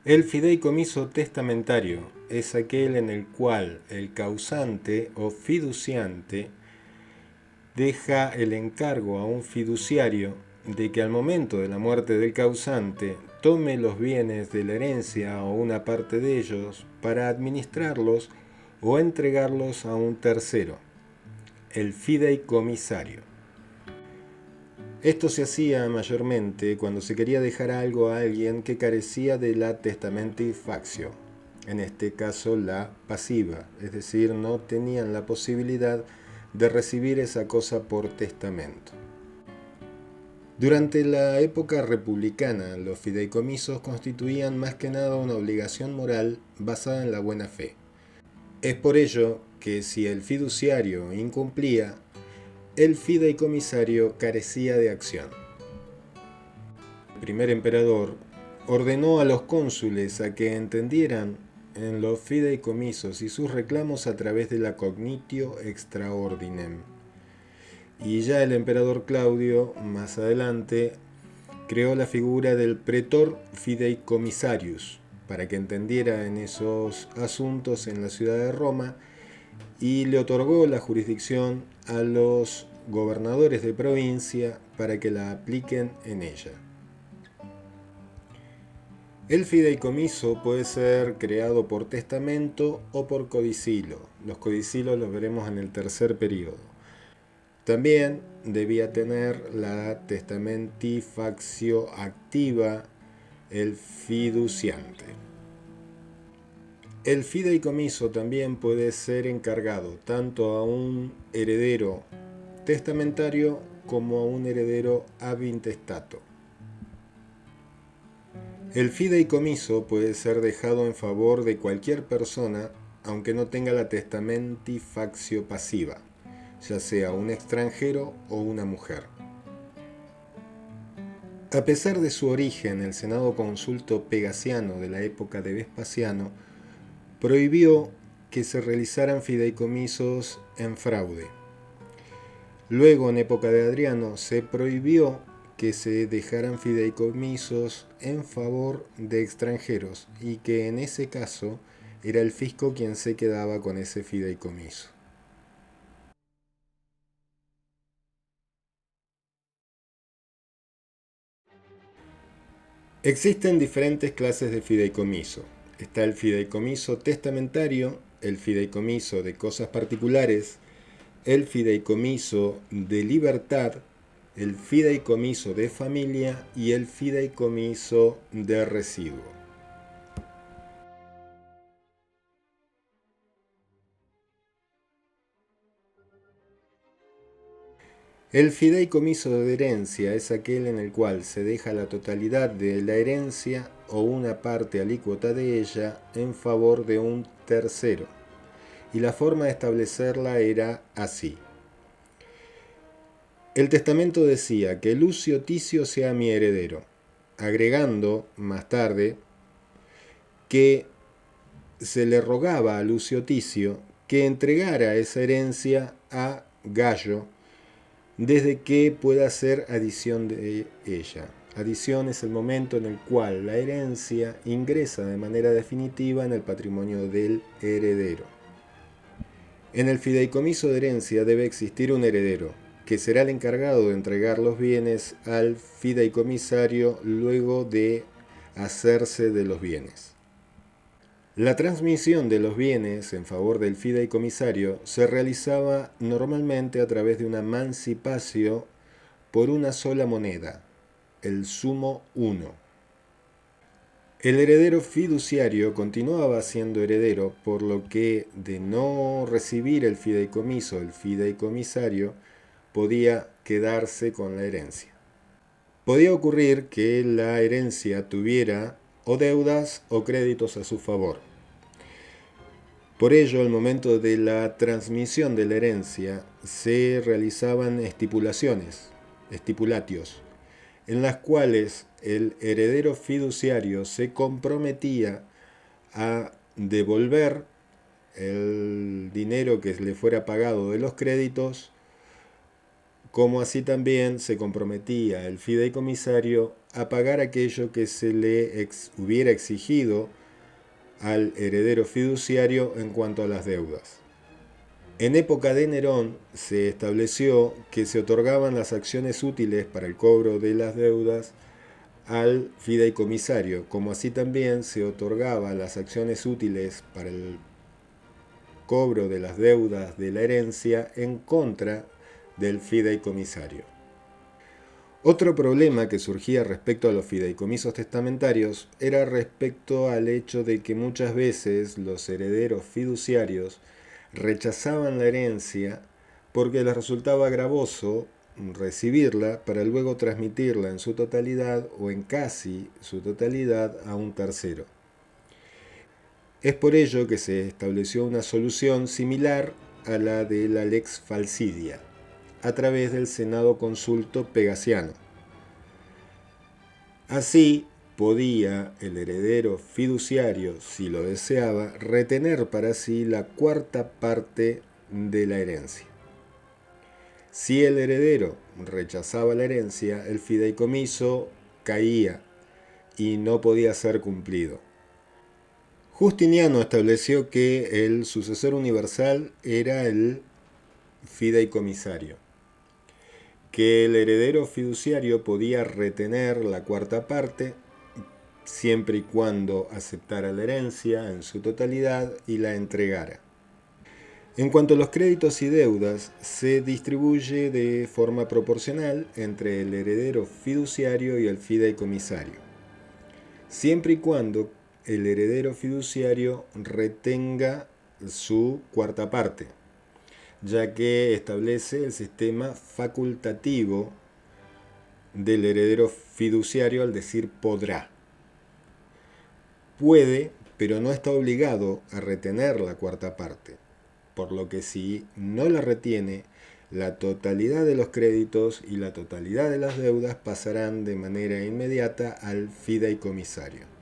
El fideicomiso testamentario es aquel en el cual el causante o fiduciante deja el encargo a un fiduciario de que al momento de la muerte del causante tome los bienes de la herencia o una parte de ellos para administrarlos o entregarlos a un tercero, el fideicomisario. Esto se hacía mayormente cuando se quería dejar algo a alguien que carecía de la testamenti factio, en este caso la pasiva, es decir, no tenían la posibilidad de recibir esa cosa por testamento. Durante la época republicana, los fideicomisos constituían más que nada una obligación moral basada en la buena fe. Es por ello que si el fiduciario incumplía, el fideicomisario carecía de acción. El primer emperador ordenó a los cónsules a que entendieran en los fideicomisos y sus reclamos a través de la cognitio extra ordinem. Y ya el emperador Claudio, más adelante, creó la figura del pretor fideicomisarius para que entendiera en esos asuntos en la ciudad de Roma y le otorgó la jurisdicción a los gobernadores de provincia para que la apliquen en ella. El fideicomiso puede ser creado por testamento o por codicilo. Los codicilos los veremos en el tercer periodo. También debía tener la testamenti factio activa el fiduciante. El fideicomiso también puede ser encargado tanto a un heredero testamentario como a un heredero ab intestato. El fideicomiso puede ser dejado en favor de cualquier persona aunque no tenga la testamenti factio pasiva, ya sea un extranjero o una mujer. A pesar de su origen, el Senado Consulto Pegasiano de la época de Vespasiano prohibió que se realizaran fideicomisos en fraude. Luego, en época de Adriano, se prohibió que se dejaran fideicomisos en favor de extranjeros y que en ese caso era el fisco quien se quedaba con ese fideicomiso. Existen diferentes clases de fideicomiso. Está el fideicomiso testamentario, el fideicomiso de cosas particulares, el fideicomiso de libertad, el fideicomiso de familia y el fideicomiso de residuo. El fideicomiso de herencia es aquel en el cual se deja la totalidad de la herencia o una parte alícuota de ella en favor de un tercero. Y la forma de establecerla era así. El testamento decía que Lucio Ticio sea mi heredero, agregando más tarde que se le rogaba a Lucio Ticio que entregara esa herencia a Gallo desde que pueda hacer adición de ella. Adición es el momento en el cual la herencia ingresa de manera definitiva en el patrimonio del heredero. En el fideicomiso de herencia debe existir un heredero, que será el encargado de entregar los bienes al fideicomisario luego de hacerse de los bienes. La transmisión de los bienes en favor del fideicomisario se realizaba normalmente a través de una mancipatio por una sola moneda, el sumo uno. El heredero fiduciario continuaba siendo heredero, por lo que de no recibir el fideicomiso, el fideicomisario podía quedarse con la herencia. Podía ocurrir que la herencia tuviera o deudas o créditos a su favor. Por ello, al momento de la transmisión de la herencia, se realizaban estipulaciones, estipulatios, en las cuales el heredero fiduciario se comprometía a devolver el dinero que le fuera pagado de los créditos como así también se comprometía el fideicomisario a pagar aquello que se le hubiera exigido al heredero fiduciario en cuanto a las deudas. En época de Nerón se estableció que se otorgaban las acciones útiles para el cobro de las deudas al fideicomisario, como así también se otorgaba las acciones útiles para el cobro de las deudas de la herencia en contra del fideicomisario. Otro problema que surgía respecto a los fideicomisos testamentarios era respecto al hecho de que muchas veces los herederos fiduciarios rechazaban la herencia porque les resultaba gravoso recibirla para luego transmitirla en su totalidad o en casi su totalidad a un tercero. Es por ello que se estableció una solución similar a la de la Lex Falcidia, a través del Senado Consulto Pegasiano. Así, podía el heredero fiduciario, si lo deseaba, retener para sí la cuarta parte de la herencia. Si el heredero rechazaba la herencia, el fideicomiso caía y no podía ser cumplido. Justiniano estableció que el sucesor universal era el fideicomisario, que el heredero fiduciario podía retener la cuarta parte siempre y cuando aceptara la herencia en su totalidad y la entregara. En cuanto a los créditos y deudas, se distribuye de forma proporcional entre el heredero fiduciario y el fideicomisario, siempre y cuando el heredero fiduciario retenga su cuarta parte, ya que establece el sistema facultativo del heredero fiduciario al decir podrá. Puede, pero no está obligado a retener la cuarta parte, por lo que si no la retiene, la totalidad de los créditos y la totalidad de las deudas pasarán de manera inmediata al fideicomisario.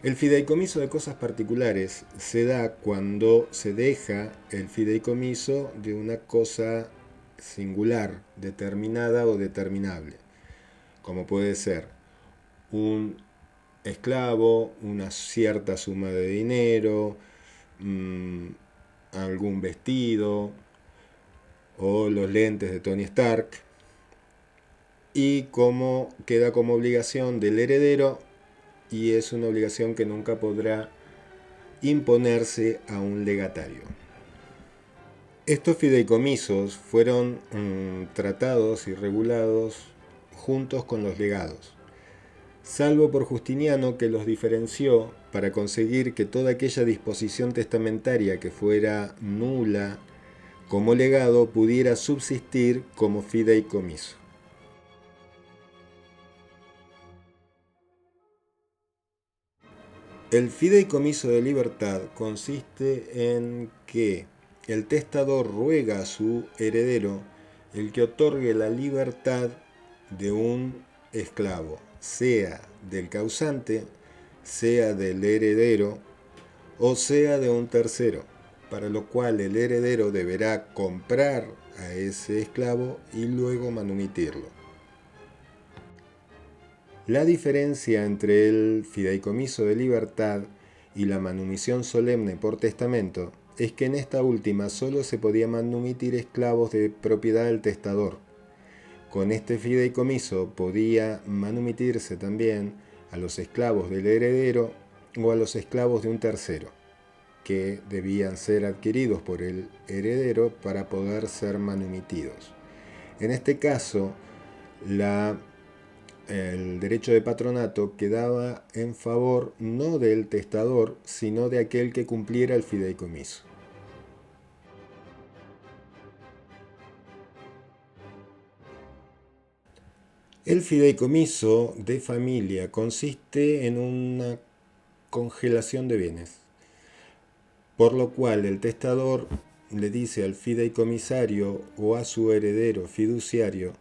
El fideicomiso de cosas particulares se da cuando se deja el fideicomiso de una cosa singular, determinada o determinable, como puede ser un esclavo, una cierta suma de dinero, algún vestido o los lentes de Tony Stark, y queda como obligación del heredero, y es una obligación que nunca podrá imponerse a un legatario. Estos fideicomisos fueron tratados y regulados juntos con los legados, salvo por Justiniano, que los diferenció para conseguir que toda aquella disposición testamentaria que fuera nula como legado pudiera subsistir como fideicomiso. El fideicomiso de libertad consiste en que el testador ruega a su heredero el que otorgue la libertad de un esclavo, sea del causante, sea del heredero o sea de un tercero, para lo cual el heredero deberá comprar a ese esclavo y luego manumitirlo. La diferencia entre el fideicomiso de libertad y la manumisión solemne por testamento es que en esta última solo se podía manumitir esclavos de propiedad del testador. Con este fideicomiso podía manumitirse también a los esclavos del heredero o a los esclavos de un tercero, que debían ser adquiridos por el heredero para poder ser manumitidos. En este caso, el derecho de patronato quedaba en favor no del testador, sino de aquel que cumpliera el fideicomiso. El fideicomiso de familia consiste en una congelación de bienes, por lo cual el testador le dice al fideicomisario o a su heredero fiduciario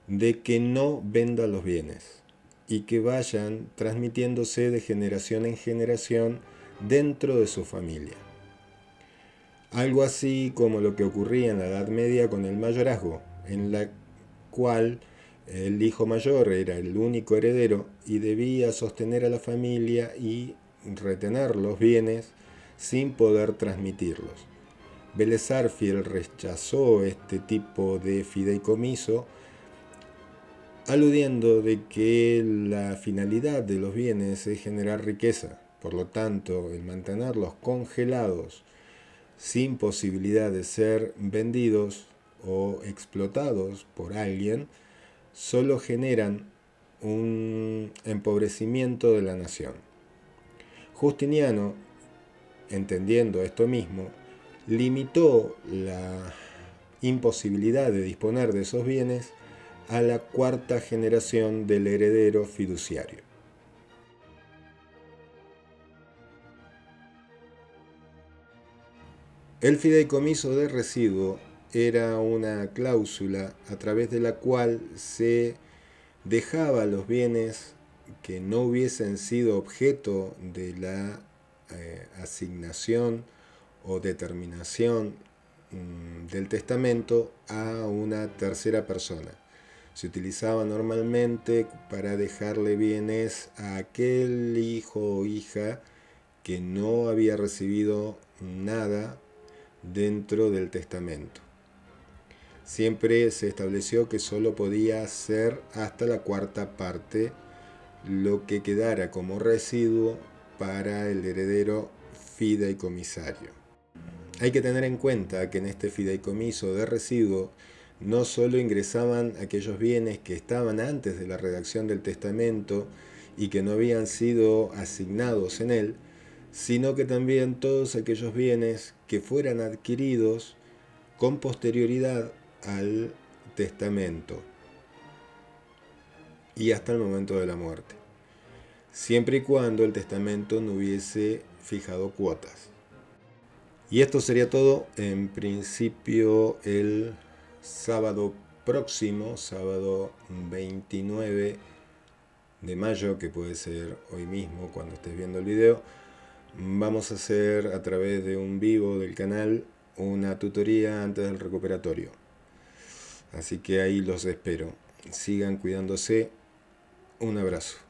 de que no venda los bienes y que vayan transmitiéndose de generación en generación dentro de su familia. Algo así como lo que ocurría en la Edad Media con el mayorazgo, en la cual el hijo mayor era el único heredero y debía sostener a la familia y retener los bienes sin poder transmitirlos. Vélez Sarsfield rechazó este tipo de fideicomiso, aludiendo de que la finalidad de los bienes es generar riqueza. Por lo tanto, el mantenerlos congelados sin posibilidad de ser vendidos o explotados por alguien solo generan un empobrecimiento de la nación. Justiniano, entendiendo esto mismo, limitó la imposibilidad de disponer de esos bienes a la cuarta generación del heredero fiduciario. El fideicomiso de residuo era una cláusula a través de la cual se dejaba los bienes que no hubiesen sido objeto de la asignación o determinación del testamento a una tercera persona. Se utilizaba normalmente para dejarle bienes a aquel hijo o hija que no había recibido nada dentro del testamento. Siempre se estableció que solo podía ser hasta la cuarta parte lo que quedara como residuo para el heredero fideicomisario. Hay que tener en cuenta que en este fideicomiso de residuo no solo ingresaban aquellos bienes que estaban antes de la redacción del testamento y que no habían sido asignados en él, sino que también todos aquellos bienes que fueran adquiridos con posterioridad al testamento y hasta el momento de la muerte, siempre y cuando el testamento no hubiese fijado cuotas. Y esto sería todo, en principio el sábado próximo, sábado 29 de mayo, que puede ser hoy mismo cuando estés viendo el video, vamos a hacer a través de un vivo del canal una tutoría antes del recuperatorio. Así que ahí los espero. Sigan cuidándose. Un abrazo.